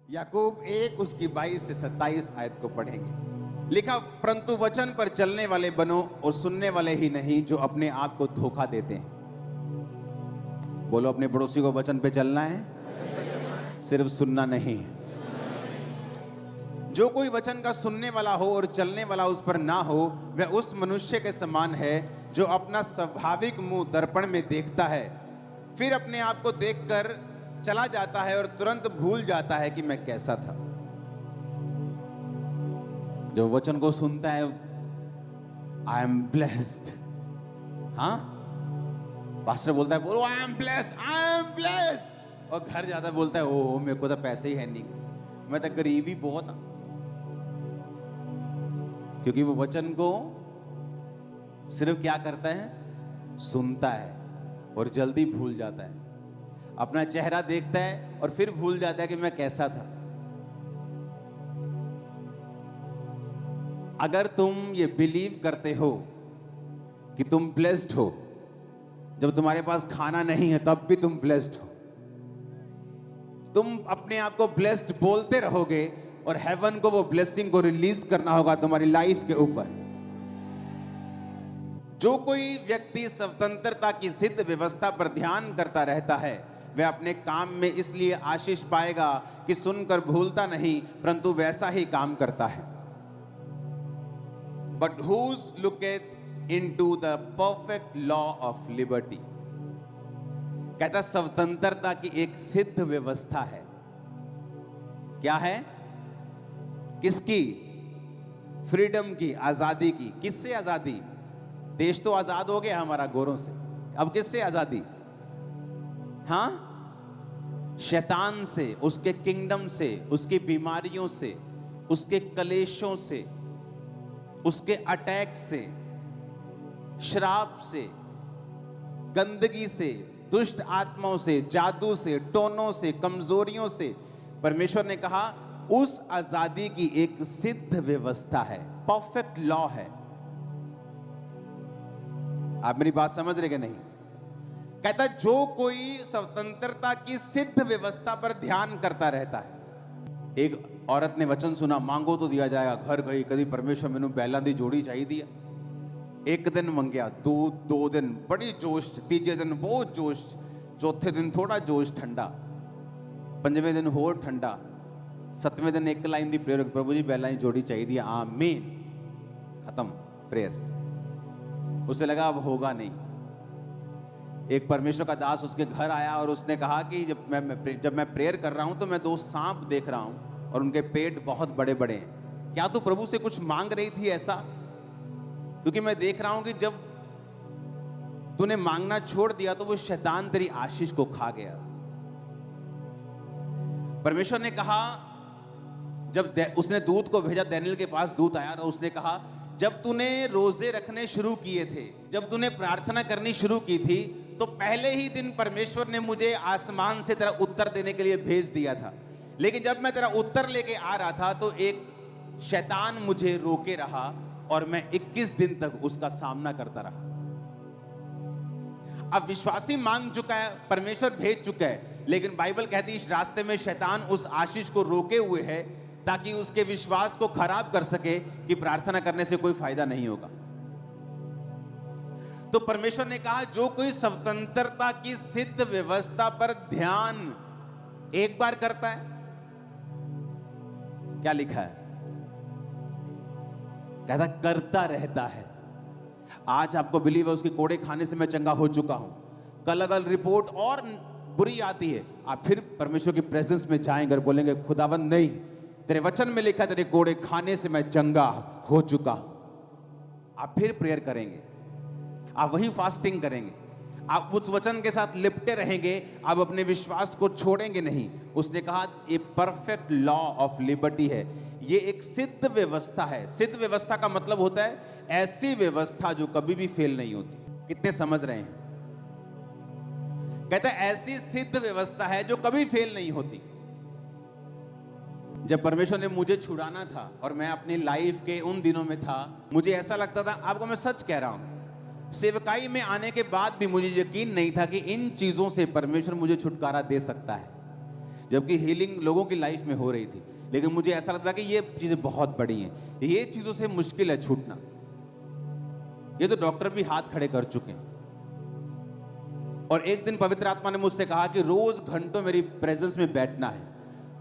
याकूब 1 उसकी 22 से 27 आयत को पढ़ेंगे। लिखा, परंतु वचन पर चलने वाले बनो और सुनने वाले ही नहीं जो अपने आप को धोखा देते हैं। बोलो अपने पड़ोसी को, वचन पे चलना है, सिर्फ सुनना नहीं। जो कोई वचन का सुनने वाला हो और चलने वाला उस पर ना हो, वह उस मनुष्य के समान है जो अपना स्वाभाविक मुंह दर्पण में देखता है, फिर अपने आप को देखकर चला जाता है और तुरंत भूल जाता है कि मैं कैसा था। जो वचन को सुनता है, आई एम ब्लेस्ड। हाँ, पास्टर बोलता है, बोलो I am blessed, I am blessed, और घर जाता बोलता है, ओह मेरे को तो पैसे ही है नहीं, मैं तो गरीबी बहुत। क्योंकि वो वचन को सिर्फ क्या करता है, सुनता है और जल्दी भूल जाता है। अपना चेहरा देखता है और फिर भूल जाता है कि मैं कैसा था। अगर तुम ये बिलीव करते हो कि तुम ब्लेस्ड हो, जब तुम्हारे पास खाना नहीं है तब भी तुम ब्लेस्ड हो, तुम अपने आप को ब्लेस्ड बोलते रहोगे और हेवन को वो ब्लेसिंग को रिलीज करना होगा तुम्हारी लाइफ के ऊपर। जो कोई व्यक्ति स्वतंत्रता की सिद्ध व्यवस्था पर ध्यान करता रहता है, वह अपने काम में इसलिए आशीष पाएगा कि सुनकर भूलता नहीं, परंतु वैसा ही काम करता है। But whose looketh into the perfect law of liberty? कहता स्वतंत्रता की एक सिद्ध व्यवस्था है। क्या है? किसकी? फ्रीडम की, आजादी की। किससे आजादी? देश तो आजाद हो गया हमारा गोरों से, अब किससे आजादी? हाँ, शैतान से, उसके किंगडम से, उसकी बीमारियों से, उसके कलेशों से, उसके अटैक से, शराब से, गंदगी से, दुष्ट आत्माओं से, जादू से, टोनों से, कमजोरियों से। परमेश्वर ने कहा उस आजादी की एक सिद्ध व्यवस्था है, परफेक्ट लॉ है। आप मेरी बात समझ रहे कि नहीं? कहता जो कोई स्वतंत्रता की सिद्ध व्यवस्था पर ध्यान करता रहता है। एक औरत ने वचन सुना, मांगो तो दिया जाएगा। घर गई, कभी परमेश्वर मैनू पहला दी जोड़ी चाहिए दिया। एक दिन मंगया, दो दिन बड़ी जोश, तीजे दिन बहुत जोश, चौथे दिन थोड़ा जोश ठंडा, पंजवें दिन होर ठंडा, सतवें दिन एक लाइन दी प्रेयर, प्रभु जी पहला ही जोड़ी चाहिए दिया, आमीन, खत्म प्रेयर। उसे लगा अब होगा नहीं। एक परमेश्वर का दास उसके घर आया और उसने कहा कि जब मैं प्रेयर कर रहा हूं तो मैं 2 सांप देख रहा हूं और उनके पेट बहुत बड़े बड़े हैं। क्या तू प्रभु से कुछ मांग रही थी ऐसा? क्योंकि मैं देख रहा हूं कि जब तूने मांगना छोड़ दिया तो वो शैतान तेरी आशीष को खा गया। परमेश्वर ने कहा, जब उसने दूत को भेजा, दानियेल के पास दूत आया तो उसने कहा जब तूने रोजे रखने शुरू किए थे, जब तूने प्रार्थना करनी शुरू की थी, तो पहले ही दिन परमेश्वर ने मुझे आसमान से तेरा उत्तर देने के लिए भेज दिया था। लेकिन जब मैं तेरा उत्तर लेके आ रहा था तो एक शैतान मुझे रोके रहा और मैं 21 दिन तक उसका सामना करता रहा। अब विश्वासी मांग चुका है, परमेश्वर भेज चुका है, लेकिन बाइबल कहती है इस रास्ते में शैतान उस आशीष को रोके हुए है ताकि उसके विश्वास को खराब कर सके कि प्रार्थना करने से कोई फायदा नहीं होगा। तो परमेश्वर ने कहा जो कोई स्वतंत्रता की सिद्ध व्यवस्था पर ध्यान एक बार करता है, क्या लिखा है? कहता करता रहता है। आज आपको बिलीव है उसके कोड़े खाने से मैं चंगा हो चुका हूं, कल अगर रिपोर्ट और बुरी आती है आप फिर परमेश्वर की प्रेजेंस में जाएंगे और बोलेंगे खुदावंद नहीं, तेरे वचन में लिखा तेरे कोड़े खाने से मैं चंगा हो चुका हूं। आप फिर प्रेयर करेंगे, आप वही फास्टिंग करेंगे, आप उस वचन के साथ लिपटे रहेंगे, आप अपने विश्वास को छोड़ेंगे नहीं। उसने कहा ये परफेक्ट लॉ ऑफ लिबर्टी है, ये एक सिद्ध व्यवस्था है। सिद्ध व्यवस्था का मतलब होता है ऐसी व्यवस्था जो कभी भी फेल नहीं होती। कितने समझ रहे हैं? कहता है ऐसी सिद्ध व्यवस्था है जो कभी फेल नहीं होती। जब परमेश्वर ने मुझे छुड़ाना था और मैं अपनी लाइफ के उन दिनों में था, मुझे ऐसा लगता था, आपको मैं सच कह रहा हूं, सेवकाई में आने के बाद भी मुझे यकीन नहीं था कि इन चीजों से परमेश्वर मुझे छुटकारा दे सकता है। जबकि हीलिंग लोगों की लाइफ में हो रही थी, लेकिन मुझे ऐसा लगता कि ये चीजें बहुत बड़ी हैं, ये चीजों से मुश्किल है छूटना। ये तो डॉक्टर भी हाथ खड़े कर चुके हैं। और एक दिन पवित्र आत्मा ने मुझसे कहा कि रोज घंटों मेरी प्रेजेंस में बैठना है।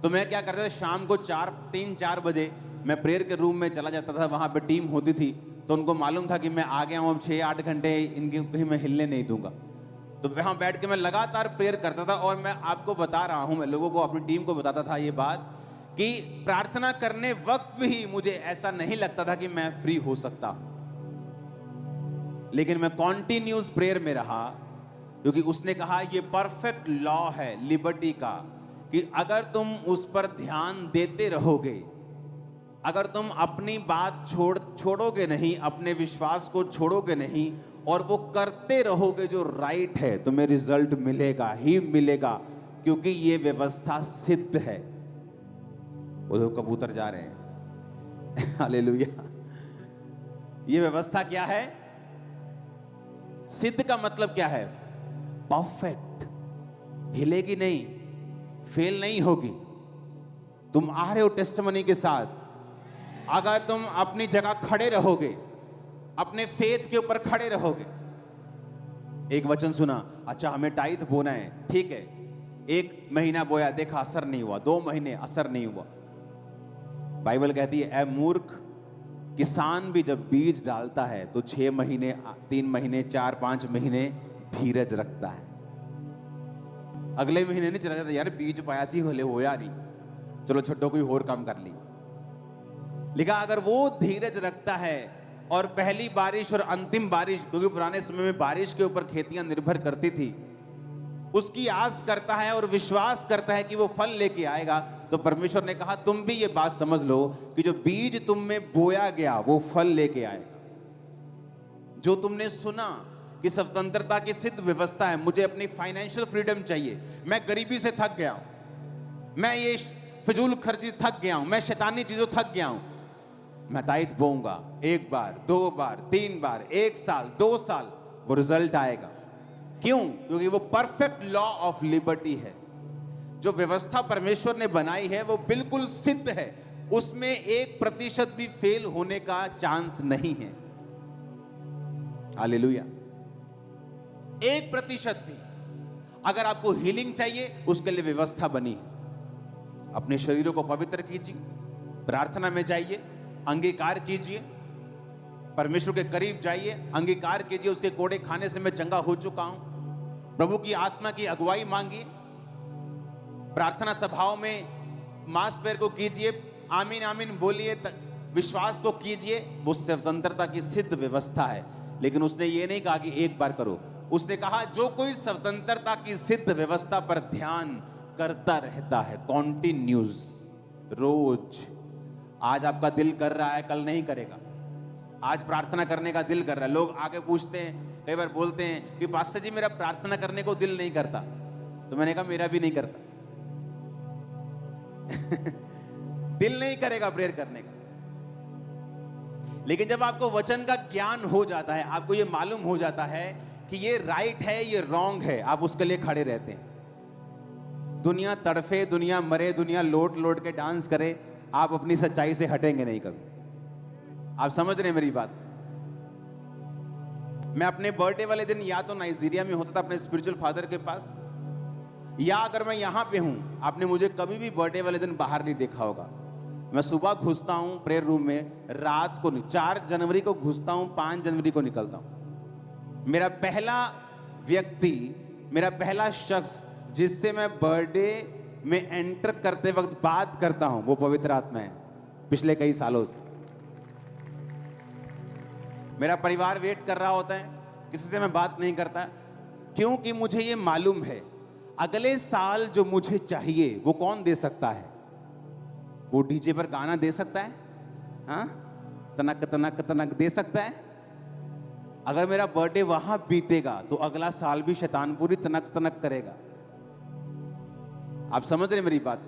तो मैं क्या करता था, शाम को 3-4 बजे मैं प्रेयर के रूम में चला जाता था, वहां पे टीम होती थी, तो उनको मालूम था कि मैं आ गया हूं, अब 6-8 घंटे इनके कहीं मैं हिलने नहीं दूंगा। तो वहां बैठ के मैं लगातार प्रेयर करता था। और मैं आपको बता रहा हूं, मैं लोगों को, अपनी टीम को बताता था ये बात कि प्रार्थना करने वक्त भी मुझे ऐसा नहीं लगता था कि मैं फ्री हो सकता हूं, लेकिन मैं कॉन्टिन्यूस प्रेयर में रहा, क्योंकि उसने कहा ये परफेक्ट लॉ है लिबर्टी का कि अगर तुम उस पर ध्यान देते रहोगे, अगर तुम अपनी बात छोड़ोगे नहीं, अपने विश्वास को छोड़ोगे नहीं, और वो करते रहोगे जो राइट है, तुम्हें रिजल्ट मिलेगा ही मिलेगा, क्योंकि ये व्यवस्था सिद्ध है। वो दो कबूतर जा रहे हैं हालेलुया। ये व्यवस्था क्या है? सिद्ध का मतलब क्या है? परफेक्ट, हिलेगी नहीं, फेल नहीं होगी। तुम आ रहे हो टेस्टिमनी के साथ, अगर तुम अपनी जगह खड़े रहोगे, अपने फेथ के ऊपर खड़े रहोगे। एक वचन सुना, अच्छा हमें टाइथ बोना है, ठीक है, 1 महीना बोया, देखा असर नहीं हुआ, 2 महीने असर नहीं हुआ। बाइबल कहती है, ऐ मूर्ख, किसान भी जब बीज डालता है तो 6 महीने, 3 महीने, 4-5 महीने धीरज रखता है। अगले महीने नहीं चला जाता, यार बीज पाया सी होले हो यार, चलो छड्डो कोई और काम कर ली। लिखा अगर वो धीरज रखता है और पहली बारिश और अंतिम बारिश, क्योंकि पुराने समय में बारिश के ऊपर खेतियां निर्भर करती थी, उसकी आस करता है और विश्वास करता है कि वो फल लेके आएगा, तो परमेश्वर ने कहा तुम भी ये बात समझ लो कि जो बीज तुम में बोया गया वो फल लेके आएगा। जो तुमने सुना कि स्वतंत्रता की सिद्ध व्यवस्था है, मुझे अपनी फाइनेंशियल फ्रीडम चाहिए, मैं गरीबी से थक गया हूं, मैं ये फिजूल खर्ची थक गया हूं, मैं शैतानी चीजों थक गया हूं, मैं टाइट बोऊंगा, 1 बार, 2 बार, 3 बार, 1 साल, 2 साल, वो रिजल्ट आएगा। क्यों? क्योंकि वो परफेक्ट लॉ ऑफ लिबर्टी है। जो व्यवस्था परमेश्वर ने बनाई है वो बिल्कुल सिद्ध है, उसमें 1% भी फेल होने का चांस नहीं है। हालेलुया। 1% भी। अगर आपको हीलिंग चाहिए, उसके लिए व्यवस्था बनी है। अपने शरीरों को पवित्र कीजिए, प्रार्थना में जाइए, अंगीकार कीजिए, परमेश्वर के करीब जाइए, अंगीकार कीजिए उसके कोड़े खाने से मैं चंगा हो चुका हूं। प्रभु की आत्मा की अगुवाई मांगिए, प्रार्थना सभाओं में मास पैर को कीजिए, आमीन आमीन बोलिए, विश्वास को कीजिए। वो स्वतंत्रता की सिद्ध व्यवस्था है। लेकिन उसने ये नहीं कहा कि एक बार करो, उसने कहा जो कोई स्वतंत्रता की सिद्ध व्यवस्था पर ध्यान करता रहता है, कॉन्टिन्यूस, रोज। आज आपका दिल कर रहा है, कल नहीं करेगा। आज प्रार्थना करने का दिल कर रहा है, लोग आके पूछते हैं, कई बार बोलते हैं कि पास्टर जी मेरा प्रार्थना करने को दिल नहीं करता, तो मैंने कहा मेरा भी नहीं करता दिल नहीं करेगा प्रेयर करने का। लेकिन जब आपको वचन का ज्ञान हो जाता है, आपको ये मालूम हो जाता है कि ये राइट है, ये रॉन्ग है, आप उसके लिए खड़े रहते हैं। दुनिया तड़फे, दुनिया मरे, दुनिया लोट लोट के डांस करे, आप अपनी सच्चाई से हटेंगे नहीं कभी। आप समझ रहे हैं मेरी बात? मैं अपने बर्थडे वाले दिन या तो नाइजीरिया में होता था अपने स्पिरिचुअल फादर के पास, या अगर मैं यहां पे हूं, आपने मुझे कभी भी बर्थडे वाले दिन बाहर नहीं देखा होगा। मैं सुबह घुसता हूं प्रेयर रूम में, रात को 4 जनवरी को घुसता हूं, 5 जनवरी को निकलता हूं। मेरा पहला व्यक्ति, मेरा पहला शख्स जिससे मैं बर्थडे में एंटर करते वक्त बात करता हूं, वो पवित्र आत्मा है। पिछले कई सालों से मेरा परिवार वेट कर रहा होता है, किसी से मैं बात नहीं करता, क्योंकि मुझे ये मालूम है अगले साल जो मुझे चाहिए वो कौन दे सकता है? वो डीजे पर गाना दे सकता है, हाँ, तनक तनक तनक दे सकता है। अगर मेरा बर्थडे वहां बीतेगा तो अगला साल भी शैतान पूरी तनक तनक करेगा। आप समझ रहे मेरी बात?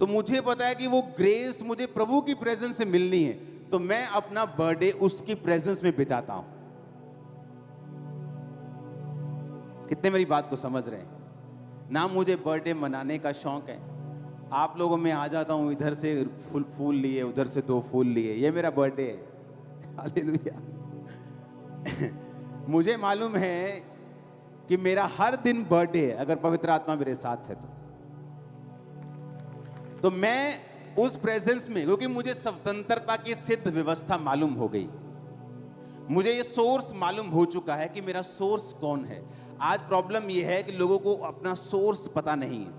तो मुझे पता है कि वो ग्रेस मुझे प्रभु की प्रेजेंस से मिलनी है, तो मैं अपना बर्थडे उसकी प्रेजेंस में बिताता हूं। कितने मेरी बात को समझ रहे हैं? ना मुझे बर्थडे मनाने का शौक है। आप लोगों में आ जाता हूँ, इधर से फूल लिए, उधर से 2 फूल लिए, ये मेरा बर्थडे है। हालेलुया। मुझे मालूम है कि मेरा हर दिन बर्थडे है अगर पवित्र आत्मा मेरे साथ है तो मैं उस प्रेजेंस में, क्योंकि मुझे स्वतंत्रता की सिद्ध व्यवस्था मालूम हो गई, मुझे ये सोर्स मालूम हो चुका है कि मेरा सोर्स कौन है। आज प्रॉब्लम ये है कि लोगों को अपना सोर्स पता नहीं है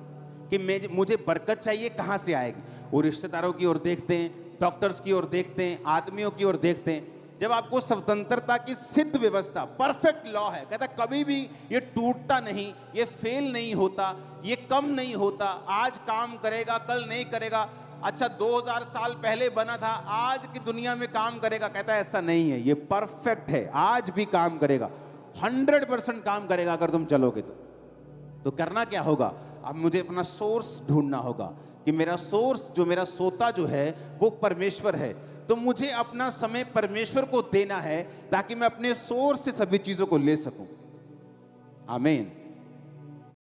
कि मुझे बरकत चाहिए कहां से आएगी। वो रिश्तेदारों की ओर देखते हैं, डॉक्टर्स की ओर देखते हैं, आदमियों की ओर देखते हैं। जब आपको स्वतंत्रता की सिद्ध व्यवस्था, परफेक्ट लॉ है, कहता कभी भी ये टूटता नहीं, ये फेल नहीं होता, ये कम नहीं होता, आज काम करेगा कल नहीं करेगा। अच्छा 2000 साल पहले बना था, आज की दुनिया में काम करेगा, कहता है ऐसा नहीं है, ये परफेक्ट है, आज भी काम करेगा, 100% काम करेगा अगर तुम चलोगे तो करना क्या होगा? अब मुझे अपना सोर्स ढूंढना होगा कि मेरा सोर्स, जो मेरा सोता जो है वो परमेश्वर है, तो मुझे अपना समय परमेश्वर को देना है ताकि मैं अपने सोर्स से सभी चीजों को ले सकूं। आमीन।